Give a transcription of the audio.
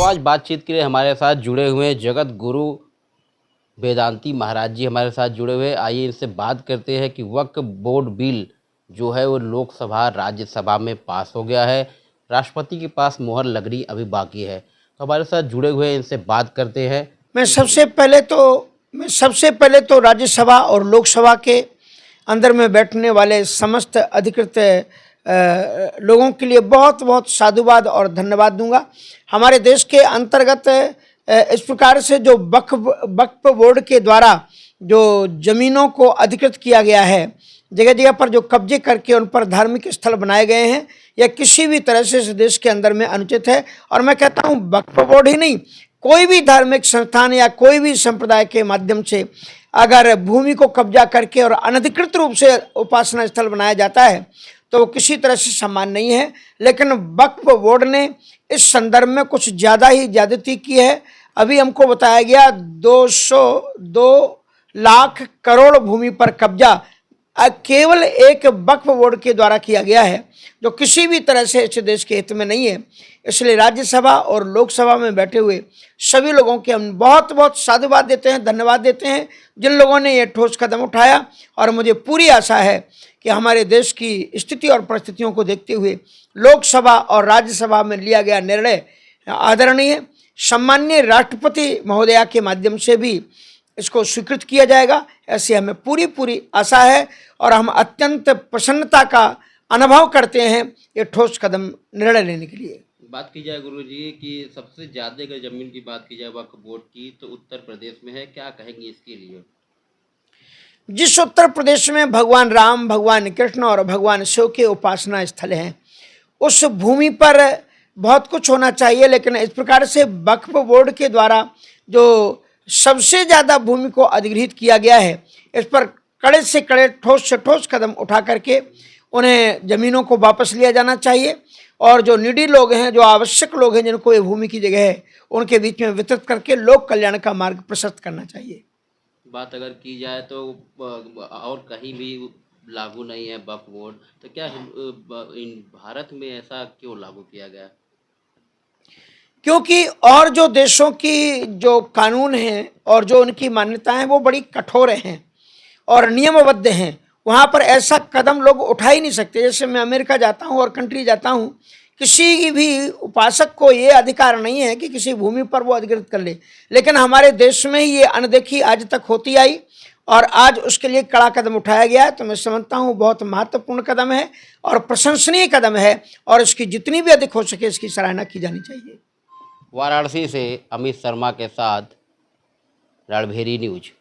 आज बातचीत के लिए हमारे साथ जुड़े हुए जगत गुरु वेदांती महाराज जी हमारे साथ जुड़े हुए। आइए इनसे बात करते हैं कि वक्फ बोर्ड बिल जो है वो लोकसभा राज्यसभा में पास हो गया है, राष्ट्रपति के पास मोहर लगनी अभी बाकी है। तो हमारे साथ जुड़े हुए इनसे बात करते हैं। मैं सबसे पहले तो राज्यसभा और लोकसभा के अंदर में बैठने वाले समस्त अधिकृत लोगों के लिए बहुत बहुत साधुवाद और धन्यवाद दूंगा। हमारे देश के अंतर्गत इस प्रकार से जो वक्फ बोर्ड के द्वारा जो ज़मीनों को अधिकृत किया गया है, जगह जगह पर जो कब्जे करके उन पर धार्मिक स्थल बनाए गए हैं, यह किसी भी तरह से इस देश के अंदर में अनुचित है। और मैं कहता हूँ वक्फ बोर्ड ही नहीं, कोई भी धार्मिक संस्थान या कोई भी संप्रदाय के माध्यम से अगर भूमि को कब्जा करके और अनधिकृत रूप से उपासना स्थल बनाया जाता है तो वो किसी तरह से सम्मान नहीं है। लेकिन वक्फ बोर्ड ने इस संदर्भ में कुछ ज़्यादा ही ज्यादती की है। अभी हमको बताया गया 202 लाख करोड़ भूमि पर कब्जा केवल एक वक्फ बोर्ड के द्वारा किया गया है, जो किसी भी तरह से इस देश के हित में नहीं है। इसलिए राज्यसभा और लोकसभा में बैठे हुए सभी लोगों के हम बहुत बहुत साधुवाद देते हैं, धन्यवाद देते हैं जिन लोगों ने ये ठोस कदम उठाया। और मुझे पूरी आशा है कि हमारे देश की स्थिति और परिस्थितियों को देखते हुए लोकसभा और राज्यसभा में लिया गया निर्णय आदरणीय सम्माननीय राष्ट्रपति महोदया के माध्यम से भी इसको स्वीकृत किया जाएगा, ऐसी हमें पूरी आशा है। और हम अत्यंत प्रसन्नता का अनुभव करते हैं ये ठोस कदम निर्णय लेने के लिए। बात की जाए गुरु जी कि सबसे ज़्यादा अगर ज़मीन की बात की जाए वक्फ बोर्ड की तो उत्तर प्रदेश में है, क्या कहेंगे इसके लिए? जिस उत्तर प्रदेश में भगवान राम, भगवान कृष्ण और भगवान शिव के उपासना स्थल हैं, उस भूमि पर बहुत कुछ होना चाहिए। लेकिन इस प्रकार से वक्फ बोर्ड के द्वारा जो सबसे ज़्यादा भूमि को अधिग्रहित किया गया है, इस पर कड़े से कड़े ठोस से ठोस कदम उठा करके उन्हें ज़मीनों को वापस लिया जाना चाहिए। और जो निडी लोग हैं, जो आवश्यक लोग हैं, जिनको ये भूमि की जगह है, उनके बीच में वितरित करके लोक कल्याण का मार्ग प्रशस्त करना चाहिए। बात अगर की जाए तो और कहीं भी लागू नहीं है वक्फ बोर्ड, तो क्या इन भारत में ऐसा क्यों लागू किया गया? क्योंकि और जो देशों की जो कानून हैं और जो उनकी मान्यताएं वो बड़ी कठोर हैं और नियमबद्ध हैं, वहाँ पर ऐसा कदम लोग उठा ही नहीं सकते। जैसे मैं अमेरिका जाता हूँ और कंट्री जाता हूँ, किसी भी उपासक को ये अधिकार नहीं है कि किसी भूमि पर वो अधिकृत कर ले। लेकिन हमारे देश में ही ये अनदेखी आज तक होती आई और आज उसके लिए कड़ा कदम उठाया गया है। तो मैं समझता हूँ बहुत महत्वपूर्ण कदम है और प्रशंसनीय कदम है, और इसकी जितनी भी अधिक हो सके इसकी सराहना की जानी चाहिए। वाराणसी से अमित शर्मा के साथ रणभेरी न्यूज।